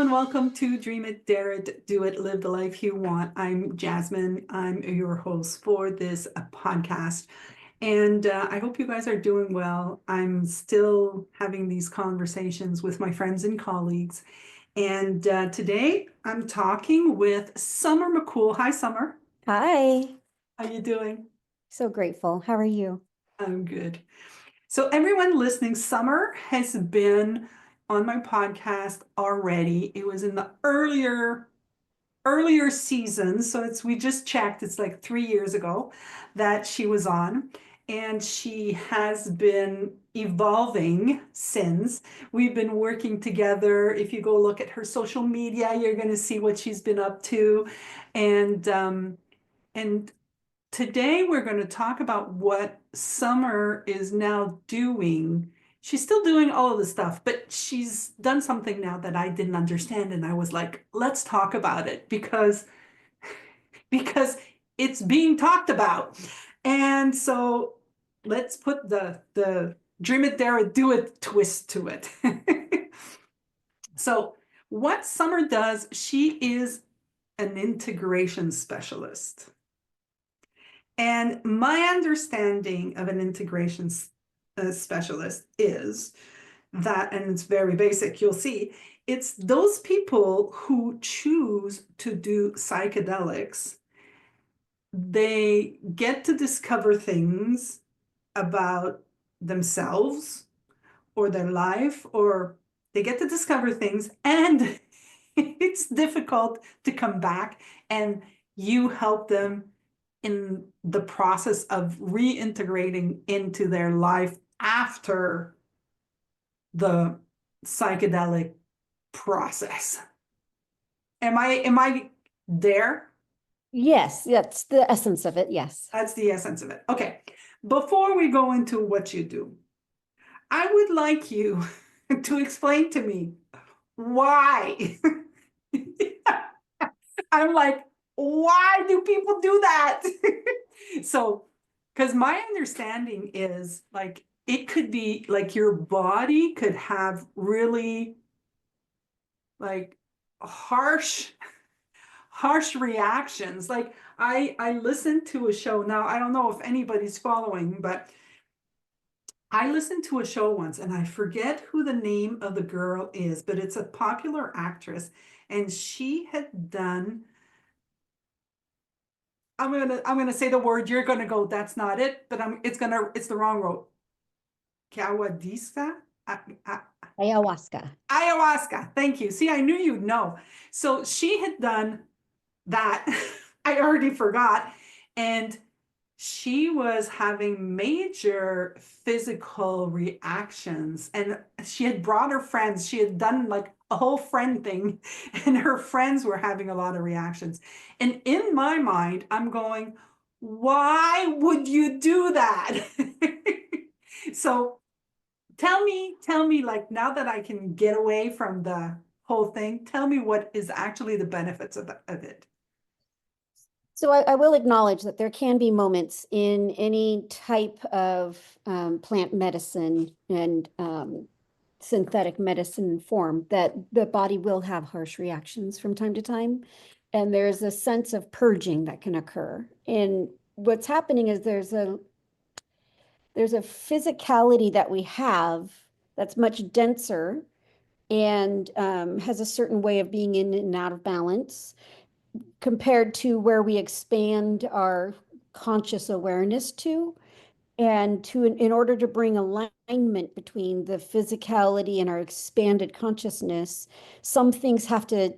everyone. Welcome to Dream It, Dare It, Do It, Live the Life You Want. I'm Jasmine. I'm your host for this podcast. And I hope you guys are doing well. I'm still having these conversations with my friends and colleagues. And today I'm talking with Summer MacCool. Hi, Summer. Hi, How you doing? so grateful. How are you? I'm good. So everyone listening, Summer has been on my podcast already. It was in the earlier seasons. So we just checked, it's like 3 years ago that she was on. And she has been evolving since. We've been working together. If you go look at her social media, you're going to see what she's been up to. And today we're going to talk about what Summer is now doing. She's still doing all of the stuff, but she's done something now that I didn't understand. And I was like, let's talk about it because it's being talked about. And so let's put the dream it, dare it, do it twist to it. So what Summer does, she is an integration specialist. And my understanding of an integration specialist is that, and it's very basic, you'll see, it's those people who choose to do psychedelics. They get to discover things about themselves or their life, or they get to discover things, and it's difficult to come back, and you help them in the process of reintegrating into their life after the psychedelic process. Am I there? Yes, that's the essence of it. Yes. That's the essence of it. Okay. Before we go into what you do, I would like you to explain to me why. I'm like, why do people do that? So, because my understanding is like it could be like your body could have really like harsh reactions. Like I listened to a show. Now I don't know if anybody's following, but I listened to a show once and I forget who the name of the girl is, but it's a popular actress, and she had done, I'm gonna say the word, you're gonna go, that's not it, but it's the wrong word. Kawadista? Ayahuasca. Ayahuasca. Thank you. See, I knew you'd know. So she had done that. I already forgot. And she was having major physical reactions. And she had brought her friends. She had done like a whole friend thing, and her friends were having a lot of reactions. And in my mind, I'm going, why would you do that? So tell me, like, now that I can get away from the whole thing, tell me what is actually the benefits of it. So I will acknowledge that there can be moments in any type of plant medicine and synthetic medicine form that the body will have harsh reactions from time to time. And there's a sense of purging that can occur. And what's happening is there's a physicality that we have that's much denser and has a certain way of being in and out of balance compared to where we expand our conscious awareness to. And in order to bring alignment between the physicality and our expanded consciousness, some things have to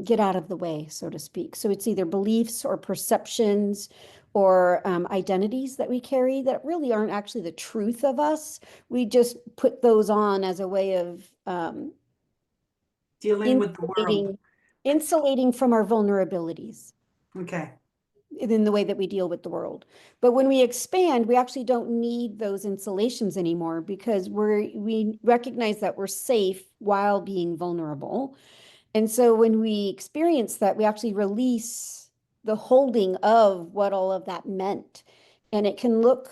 get out of the way, so to speak. So it's either beliefs or perceptions or identities that we carry that really aren't actually the truth of us. We just put those on as a way of Dealing with the world. insulating from our vulnerabilities Okay. in the way that we deal with the world. But when we expand, we actually don't need those insulations anymore because we recognize that we're safe while being vulnerable. And so when we experience that, we actually release the holding of what all of that meant. And it can look,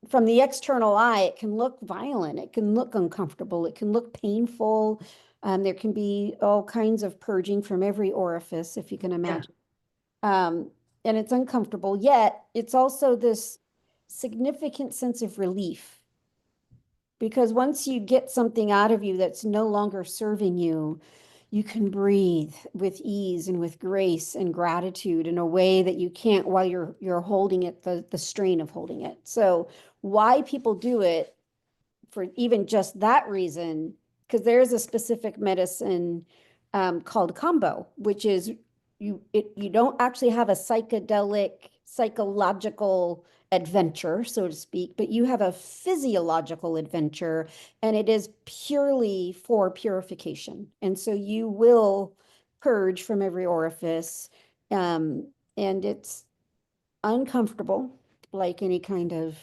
from the external eye, it can look violent, it can look uncomfortable, it can look painful. There can be all kinds of purging from every orifice, if you can Yeah. imagine. Um, and it's uncomfortable, yet it's also this significant sense of relief. Because once you get something out of you that's no longer serving you, you can breathe with ease and with grace and gratitude in a way that you can't while you're holding it, the strain of holding it. So why people do it for even just that reason, because there's a specific medicine called combo, which is you don't actually have a psychedelic psychological adventure, so to speak, but you have a physiological adventure, and it is purely for purification. And so you will purge from every orifice, and it's uncomfortable, like any kind of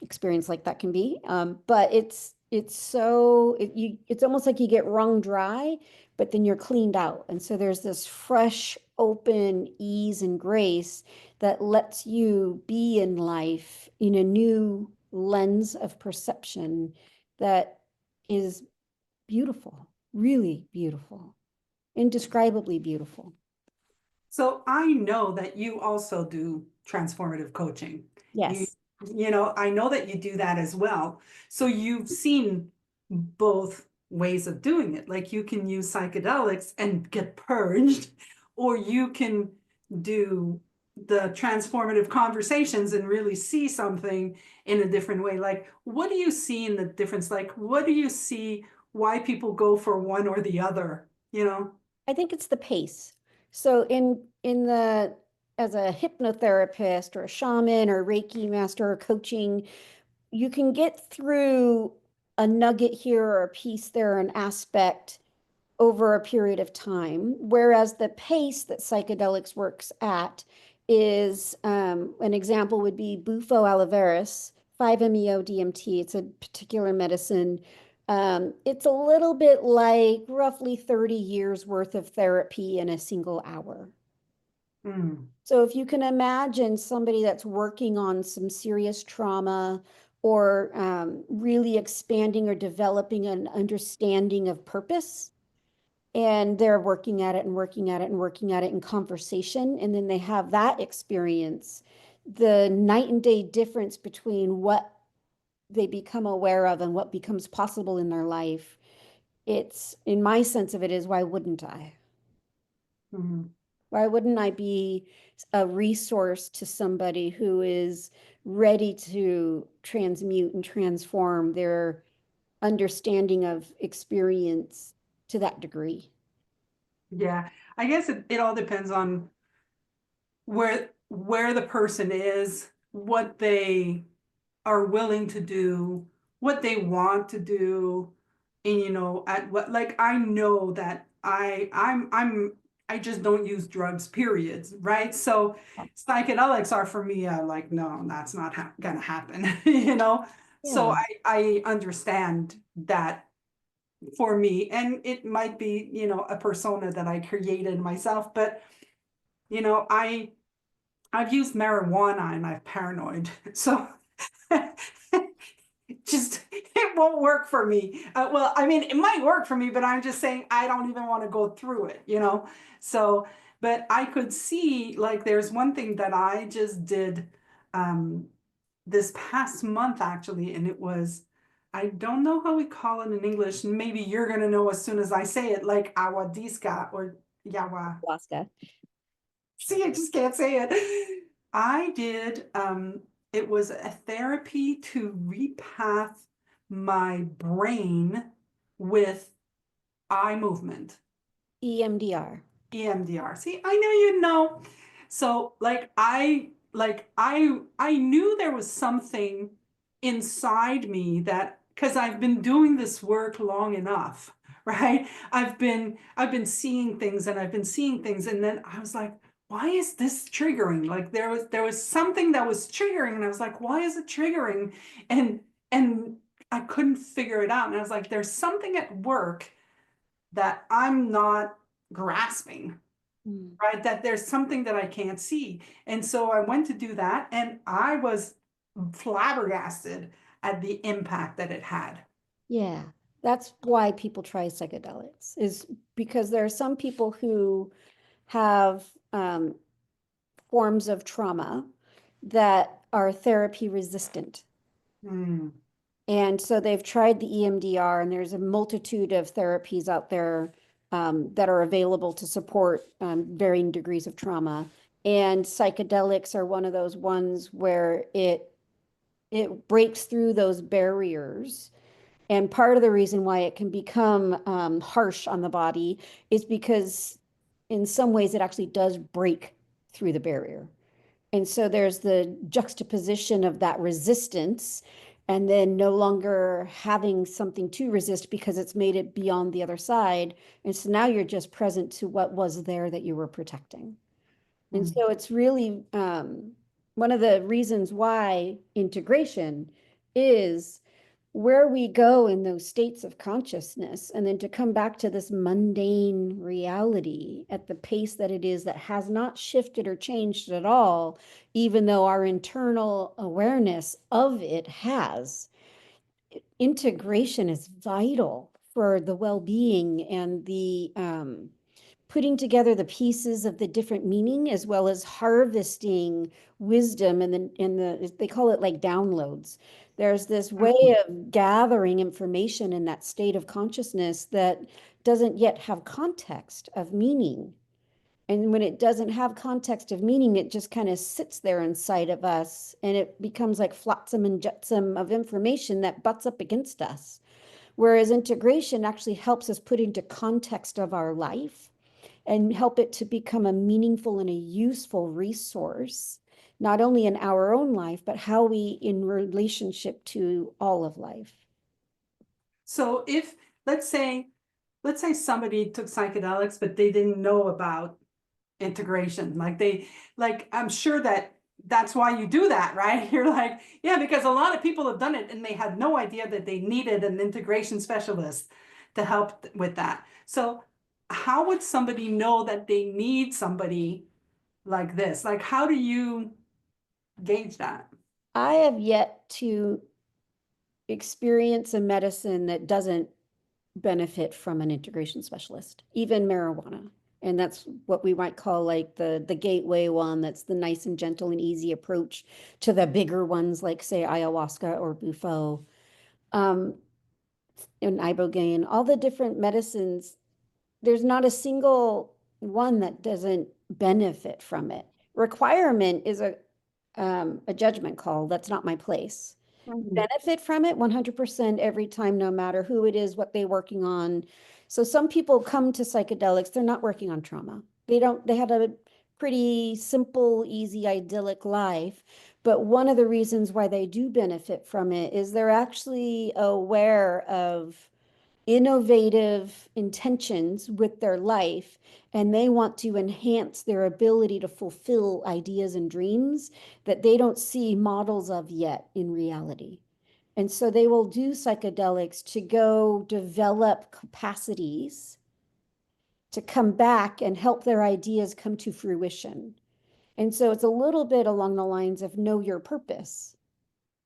experience like that can be. But it's almost like you get wrung dry, but then you're cleaned out. And so there's this fresh, open ease and grace that lets you be in life in a new lens of perception that is beautiful, really beautiful, indescribably beautiful. So I know that you also do transformative coaching. You, Yes. I know that you do that as well. So you've seen both ways of doing it. Like you can use psychedelics and get purged, or you can do the transformative conversations and really see something in a different way. Like, what do you see in the difference? Like, what do you see why people go for one or the other, you know? I think it's the pace. So in the as a hypnotherapist or a shaman or Reiki master or coaching, you can get through a nugget here or a piece there, an aspect over a period of time. Whereas the pace that psychedelics works at is an example would be Bufo alveolis, 5-MeO DMT. It's a particular medicine. It's a little bit like roughly 30 years worth of therapy in a single hour. Mm. So if you can imagine somebody that's working on some serious trauma or really expanding or developing an understanding of purpose, and they're working at it and working at it and working at it in conversation, and then they have that experience, the night and day difference between what they become aware of and what becomes possible in their life, it's in my sense of it is why wouldn't I? Mm. Why wouldn't I be a resource to somebody who is ready to transmute and transform their understanding of experience to that degree? Yeah, I guess it all depends on where the person is, what they are willing to do, what they want to do, and at what like I know that I just don't use drugs, periods, right? So psychedelics are for me like no, that's not gonna happen, So Yeah. I understand that for me, and it might be, a persona that I created myself, but I've used marijuana and I'm paranoid. So just it won't work for me. Well, I mean, it might work for me, but I'm just saying I don't even want to go through it. So, but I could see like there's one thing that I just did um, this past month actually, and it was I don't know how we call it in English. Maybe you're gonna know as soon as I say it, like awadisca or yawa. Alaska. See, I just can't say it. I did, it was a therapy to repath my brain with eye movement. EMDR. EMDR. See, I knew you'd know. So I knew there was something inside me that because I've been doing this work long enough, right? I've been seeing things and I've been seeing things, and then I was like, why is this triggering? Like there was something that was triggering, and I was like, why is it triggering? And I couldn't figure it out. And I was like, there's something at work that I'm not grasping, Mm. right? That there's something that I can't see. And so I went to do that, and I was flabbergasted at the impact that it had. Yeah. That's why people try psychedelics, is because there are some people who have forms of trauma that are therapy resistant. Mm. And so they've tried the EMDR, and there's a multitude of therapies out there that are available to support varying degrees of trauma. And psychedelics are one of those ones where it breaks through those barriers. And part of the reason why it can become harsh on the body is because in some ways it actually does break through the barrier. And so there's the juxtaposition of that resistance and then no longer having something to resist because it's made it beyond the other side. And so now you're just present to what was there that you were protecting. And Mm. so it's really one of the reasons why integration is where we go in those states of consciousness, and then to come back to this mundane reality at the pace that it is, that has not shifted or changed at all, even though our internal awareness of it has. Integration is vital for the well-being and the putting together the pieces of the different meaning, as well as harvesting wisdom, and the they call it like downloads. There's this way of gathering information in that state of consciousness that doesn't yet have context of meaning. And when it doesn't have context of meaning, it just kind of sits there inside of us, and it becomes like flotsam and jetsam of information that butts up against us. Whereas integration actually helps us put into context of our life and help it to become a meaningful and a useful resource, not only in our own life, but how we in relationship to all of life. So if, let's say, let's say somebody took psychedelics, but they didn't know about integration. Like I'm sure that's why you do that, right? You're like, yeah, because a lot of people have done it and they had no idea that they needed an integration specialist to help with that. So how would somebody know that they need somebody like this? Like, how do you gauge that? I have yet to experience a medicine that doesn't benefit from an integration specialist, even marijuana. And that's what we might call like the gateway one, that's the nice and gentle and easy approach to the bigger ones, like say ayahuasca or bufo, um, and ibogaine, all the different medicines. There's not a single one that doesn't benefit from it. Requirement is a judgment call. That's not my place. Mhm. Benefit from it 100% every time, no matter who it is, what they're working on. So some people come to psychedelics, they're not working on trauma. They had a pretty simple, easy, idyllic life. But one of the reasons why they do benefit from it is they're actually aware of innovative intentions with their life, and they want to enhance their ability to fulfill ideas and dreams that they don't see models of yet in reality. And so they will do psychedelics to go develop capacities to come back and help their ideas come to fruition. And so it's a little bit along the lines of know your purpose,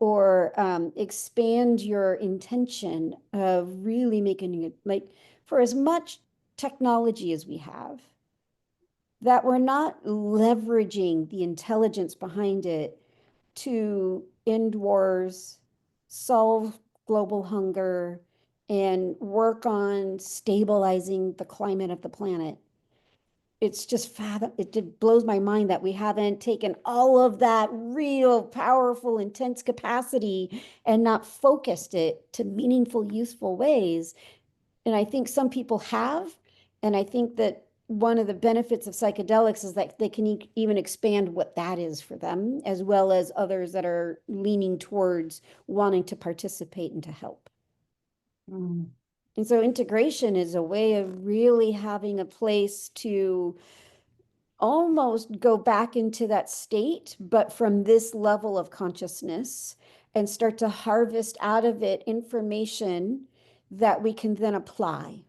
or expand your intention of really making it, like, for as much technology as we have, that we're not leveraging the intelligence behind it to end wars, solve global hunger, and work on stabilizing the climate of the planet. It's just it just blows my mind that we haven't taken all of that real powerful, intense capacity and not focused it to meaningful, useful ways. And I think some people have. And I think that one of the benefits of psychedelics is that they can even expand what that is for them, as well as others that are leaning towards wanting to participate and to help. Mm. And so integration is a way of really having a place to almost go back into that state, but from this level of consciousness, and start to harvest out of it information that we can then apply.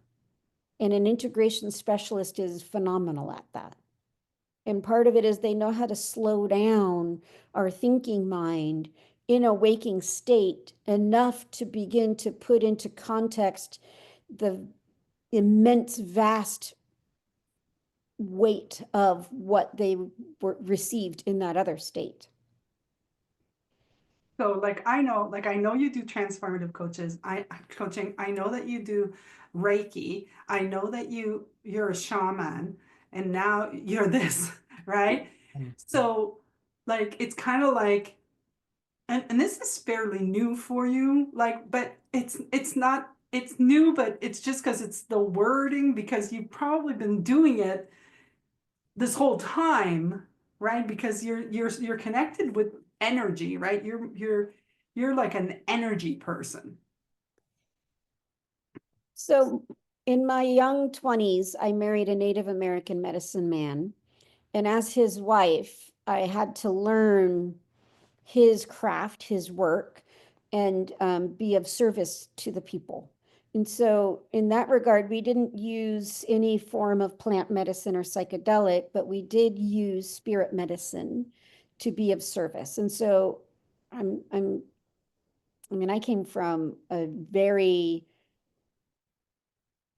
And an integration specialist is phenomenal at that. And part of it is they know how to slow down our thinking mind in a waking state enough to begin to put into context the immense, vast weight of what they were received in that other state. So like I know you do transformative coaching. I know that you do Reiki. I know that you're a shaman and now you're this, right? So like it's kind of like and this is fairly new for you, like, but it's not it's new, but it's just because it's the wording because you've probably been doing it this whole time, right? Because you're connected with energy, right? You're like an energy person. So in my young 20s, I married a Native American medicine man. And as his wife, I had to learn his craft, his work, and be of service to the people. And so, in that regard, we didn't use any form of plant medicine or psychedelic, but we did use spirit medicine to be of service. And so, I'm, I mean, I came from a very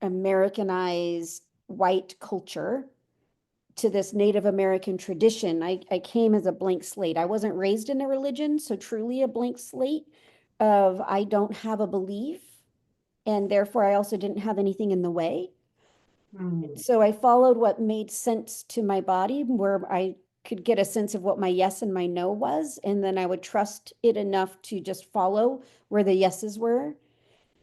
Americanized white culture to this Native American tradition. I came as a blank slate. I wasn't raised in a religion, so truly a blank slate of I don't have a belief, and therefore I also didn't have anything in the way. Mm, So I followed what made sense to my body, where I could get a sense of what my yes and my no was, and then I would trust it enough to just follow where the yeses were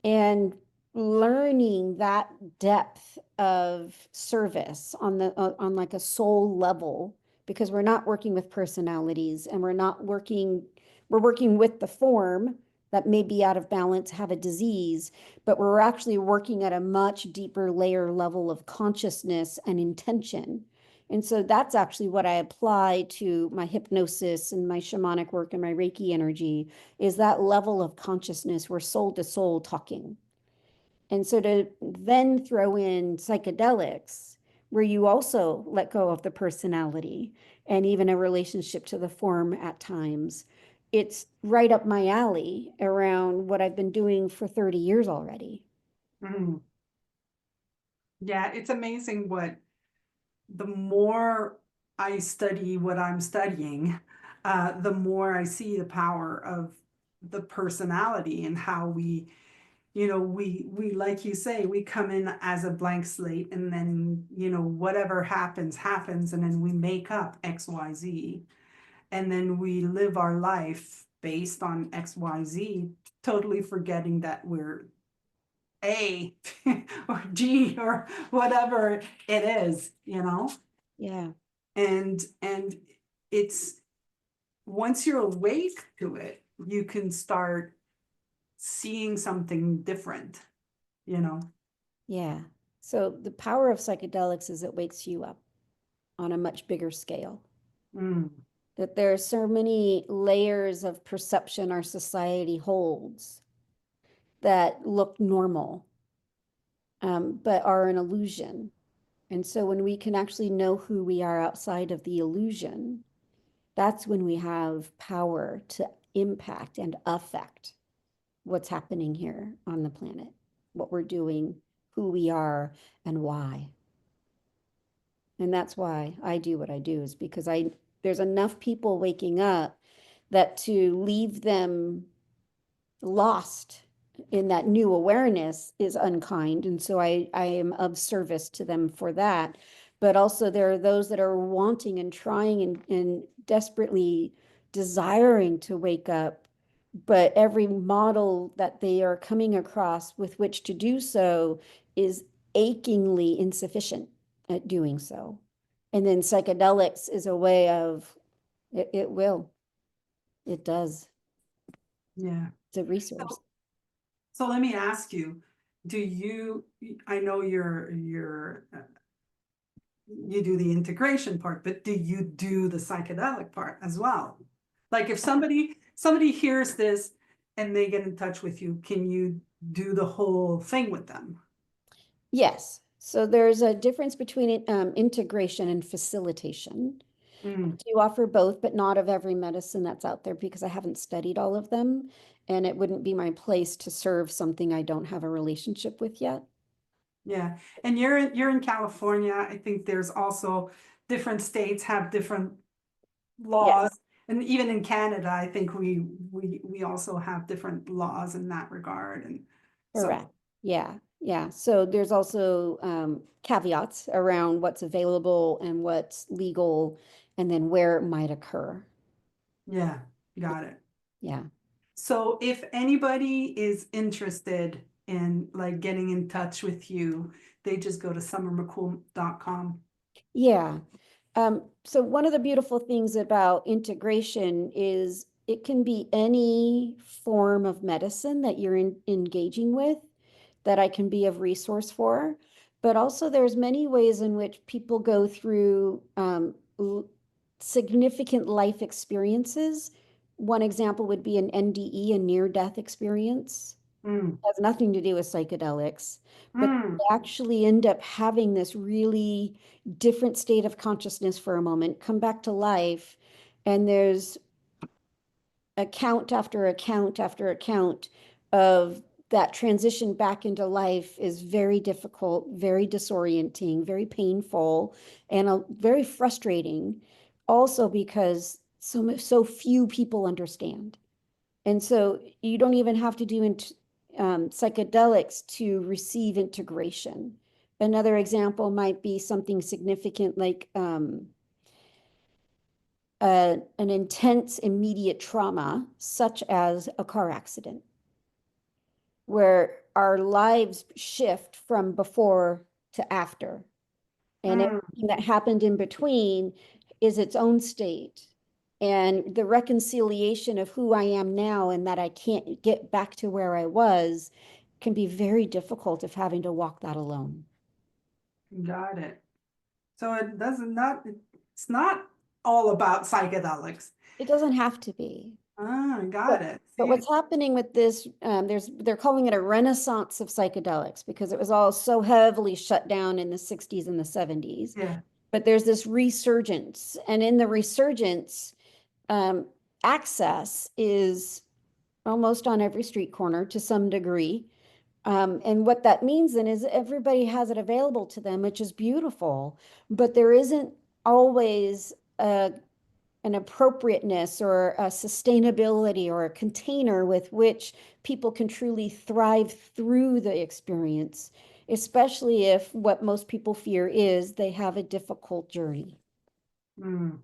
and learning that depth of service on the on like a soul level, because we're not working with personalities and we're working with the form that may be out of balance, have a disease, but we're actually working at a much deeper layer level of consciousness and intention. And so that's actually what I apply to my hypnosis and my shamanic work and my Reiki energy, is that level of consciousness. We're soul to soul talking. And so to then throw in psychedelics, where you also let go of the personality and even a relationship to the form at times, it's right up my alley around what I've been doing for 30 years already. mm. Yeah, it's amazing what the more I study what I'm studying, the more I see the power of the personality and how we like you say, we come in as a blank slate and then, whatever happens, happens, and then we make up XYZ. And then we live our life based on XYZ, totally forgetting that we're A or G or whatever it is. Yeah. And it's once you're awake to it, you can start seeing something different, you know. Yeah. So the power of psychedelics is it wakes you up on a much bigger scale. Mm, That there are so many layers of perception our society holds that look normal, but are an illusion. And so when we can actually know who we are outside of the illusion, that's when we have power to impact and affect what's happening here on the planet, what we're doing, who we are, and why. And that's why I do what I do, is because there's enough people waking up that to leave them lost in that new awareness is unkind. And so I am of service to them for that. But also there are those that are wanting and trying and desperately desiring to wake up. But every model that they are coming across with which to do so is achingly insufficient at doing so. And then psychedelics is a way of it will. It does. yeah. It's a resource. So let me ask you, do you, I know you do the integration part, but do you do the psychedelic part as well? Like if somebody hears this and they get in touch with you, can you do the whole thing with them? Yes. So there's a difference between integration and facilitation. Mm, Do offer both, but not of every medicine that's out there because I haven't studied all of them. And it wouldn't be my place to serve something I don't have a relationship with yet. yeah. And you're in California. I think there's also different states have different laws. Yes, And even in Canada, I think we also have different laws in that regard. And so correct. Yeah, yeah. So there's also caveats around what's available and what's legal, and then where it might occur. yeah, got it. Yeah. So if anybody is interested in like getting in touch with you, they just go to summermaccool.com. Yeah. So one of the beautiful things about integration is it can be any form of medicine that you're engaging with that I can be of resource for. But also there's many ways in which people go through significant life experiences. One example would be an NDE, a near-death experience. Mm, Has nothing to do with psychedelics, but mm, they actually end up having this really different state of consciousness for a moment, come back to life, and there's account after account after account of that transition back into life is very difficult, very disorienting, very painful, and very frustrating. Also because so few people understand. And so you don't even have to do psychedelics to receive integration. Another example might be something significant like an intense immediate trauma, such as a car accident, where our lives shift from before to after. And mm. everything that happened in between is its own state. And the reconciliation of who I am now and that I can't get back to where I was can be very difficult if having to walk that alone. Got it. So it doesn't not it's not all about psychedelics. It doesn't have to be. Ah, got But, it. but See, what's happening with this, they're calling it a renaissance of psychedelics because it was all so heavily shut down in the 60s and the 70s. yeah. But there's this resurgence. And in the resurgence, um, access is almost on every street corner to some degree. And what that means then is everybody has it available to them, which is beautiful, but there isn't always an appropriateness or a sustainability or a container with which people can truly thrive through the experience, especially if what most people fear is they have a difficult journey. Mm.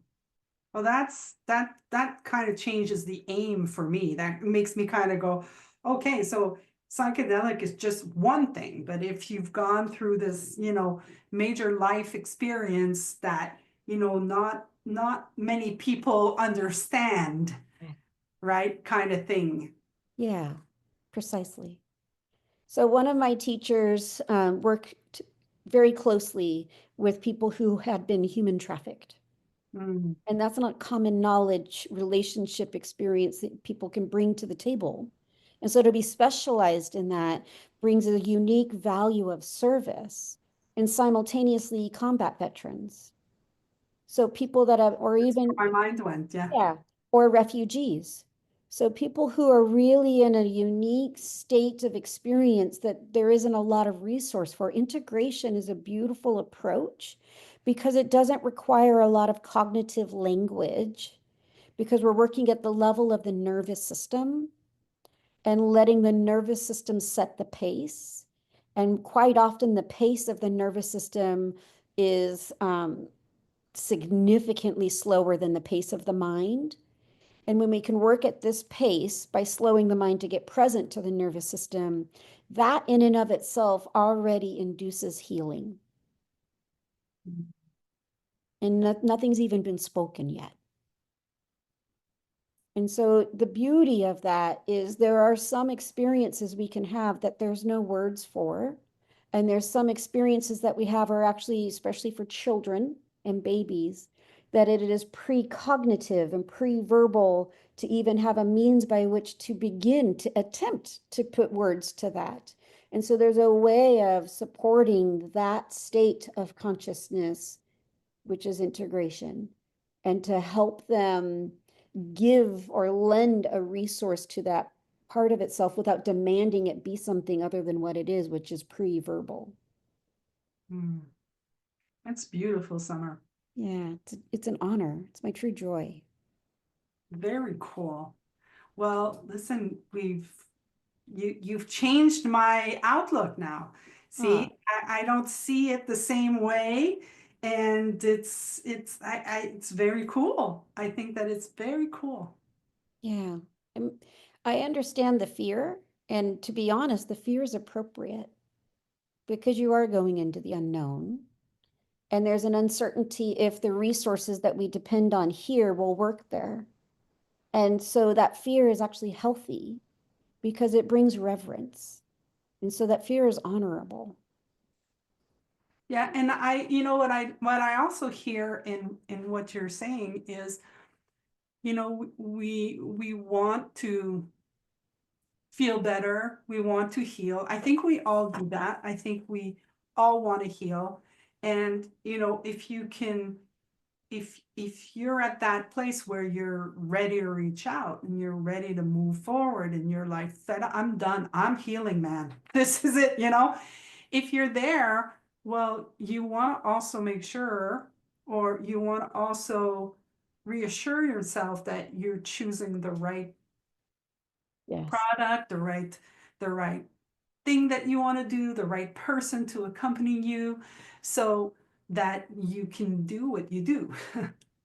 Well, that kind of changes the aim for me. That makes me kind of go, okay, so psychedelic is just one thing, but if you've gone through this, major life experience that, not many people understand, right? Kind of thing. Yeah, precisely. So one of my teachers worked very closely with people who had been human trafficked. Mm, And that's not common knowledge, relationship experience that people can bring to the table. And so to be specialized in that brings a unique value of service and simultaneously combat veterans. So people that have, or that's even, where my mind went. Yeah. yeah, or refugees. So people who are really in a unique state of experience that there isn't a lot of resource for. Integration is a beautiful approach because it doesn't require a lot of cognitive language because we're working at the level of the nervous system and letting the nervous system set the pace. And quite often the pace of the nervous system is significantly slower than the pace of the mind. And when we can work at this pace by slowing the mind to get present to the nervous system, that in and of itself already induces healing. And nothing's even been spoken yet. And so the beauty of that is there are some experiences we can have that there's no words for. And there's some experiences that we have are actually, especially for children and babies, that it is precognitive and pre-verbal to even have a means by which to begin to attempt to put words to that. And so there's a way of supporting that state of consciousness, which is integration. and to help them give or lend a resource to that part of itself without demanding it be something other than what it is, which is pre-verbal. Mm, that's beautiful, Summer. Yeah, it's an honor. It's my true joy. Very cool. Well, listen, you've changed my outlook now. Ah, See, I don't see it the same way, and it's very cool. I think that it's very cool. yeah. I understand the fear, and to be honest, the fear is appropriate because you are going into the unknown. And there's an uncertainty if the resources that we depend on here will work there. And so that fear is actually healthy because it brings reverence. And so that fear is honorable. Yeah, and you know what I also hear in what you're saying is, we want to feel better. We want to heal. I think we all do that. I think we all want to heal. And, if you can, if you're at that place where you're ready to reach out and you're ready to move forward and you're like, I'm done. I'm healing, man. This is it. If you're there, well, you want to also make sure, or you want to also reassure yourself that you're choosing the right Yes. product, the right thing that you want to do, the right person to accompany you, so that you can do what you do.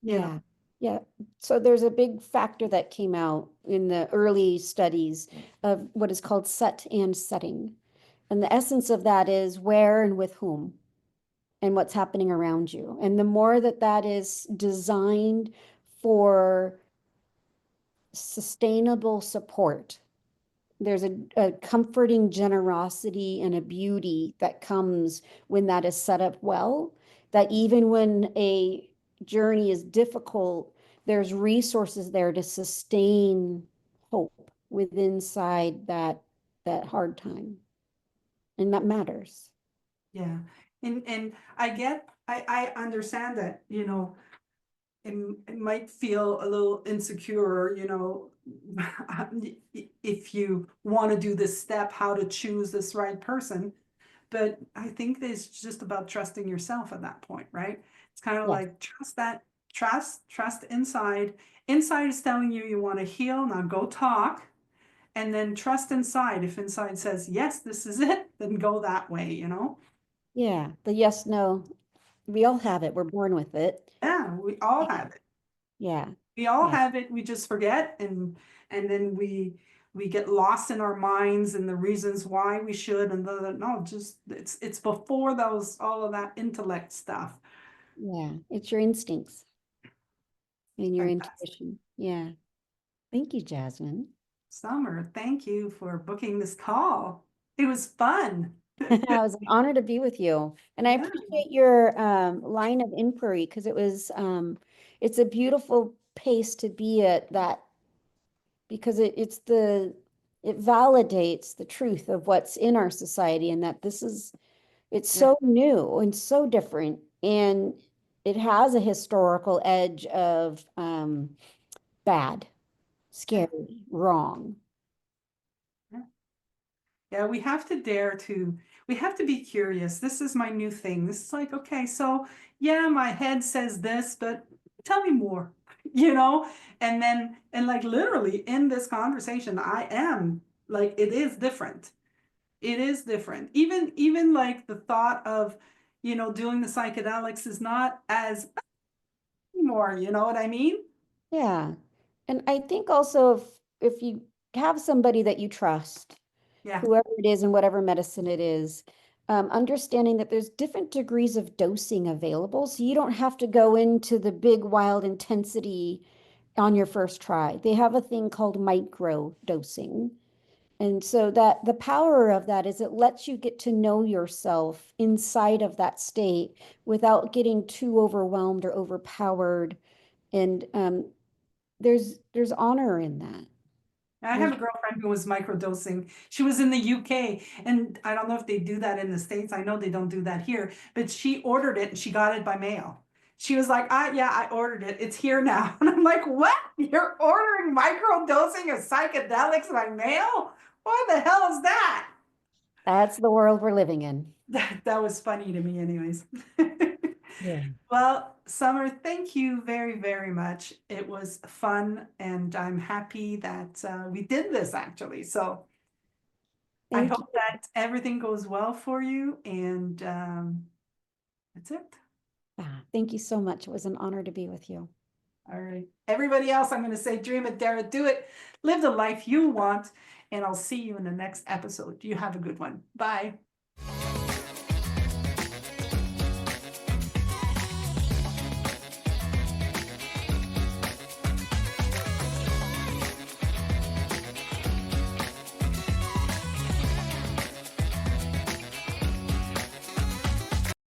you know Yeah. Yeah. So there's a big factor that came out in the early studies of what is called set and setting. And the essence of that is where and with whom and what's happening around you. And the more that that is designed for sustainable support, there's a comforting generosity and a beauty that comes when that is set up well, that even when a journey is difficult, there's resources there to sustain hope within inside that hard time. And that matters. yeah, and I understand that, it might feel a little insecure, if you want to do this step, how to choose this right person. But I think it's just about trusting yourself at that point, right? It's kind of Yes. like trust inside. Inside is telling you want to heal, now go talk. And then trust inside. If inside says, yes, this is it, then go that way. Yeah. The yes, no, we all have it. We're born with it. Yeah, we all have it. Yeah. We all Yeah. have it. We just forget, and then we get lost in our minds and the reasons why we should, and no, just it's before those all of that intellect stuff. Yeah. It's your instincts and your Fantastic. intuition. Yeah. Thank you, Jasmine. Summer, thank you for booking this call. It was fun. It was an honor to be with you. And I Yeah, appreciate your line of inquiry because it's a beautiful pace to be at that because it validates the truth of what's in our society and that it's yeah, so new and so different. And it has a historical edge of bad, yeah, scary, wrong. yeah. Yeah, we have to be curious. This is my new thing. This is like, okay, so yeah, my head says this, but tell me more, you know? And like literally in this conversation, I am like, it is different. It is different. Even like the thought of, doing the psychedelics is not as anymore, you know what I mean? Yeah. And I think also if you have somebody that you trust, Yeah, whoever it is and whatever medicine it is, understanding that there's different degrees of dosing available. So you don't have to go into the big wild intensity on your first try. They have a thing called micro dosing. And so that the power of that is it lets you get to know yourself inside of that state without getting too overwhelmed or overpowered. And there's honor in that. I have There's a girlfriend who was microdosing. She was in the UK, and I don't know if they do that in the States. I know they don't do that here, but she ordered it and she got it by mail. She was like, yeah, I ordered it. It's here now. And I'm like, what? You're ordering microdosing of psychedelics by mail? What the hell is that? That's the world we're living in. That was funny to me, anyways. Yeah. Well, Summer, thank you very, very much. It was fun, and I'm happy that we did this actually. So I Thank you. hope that everything goes well for you, and that's it. Thank you so much. It was an honor to be with you. All right. Everybody else, I'm going to say, dream it, dare it, do it, live the life you want, and I'll see you in the next episode. You have a good one. Bye.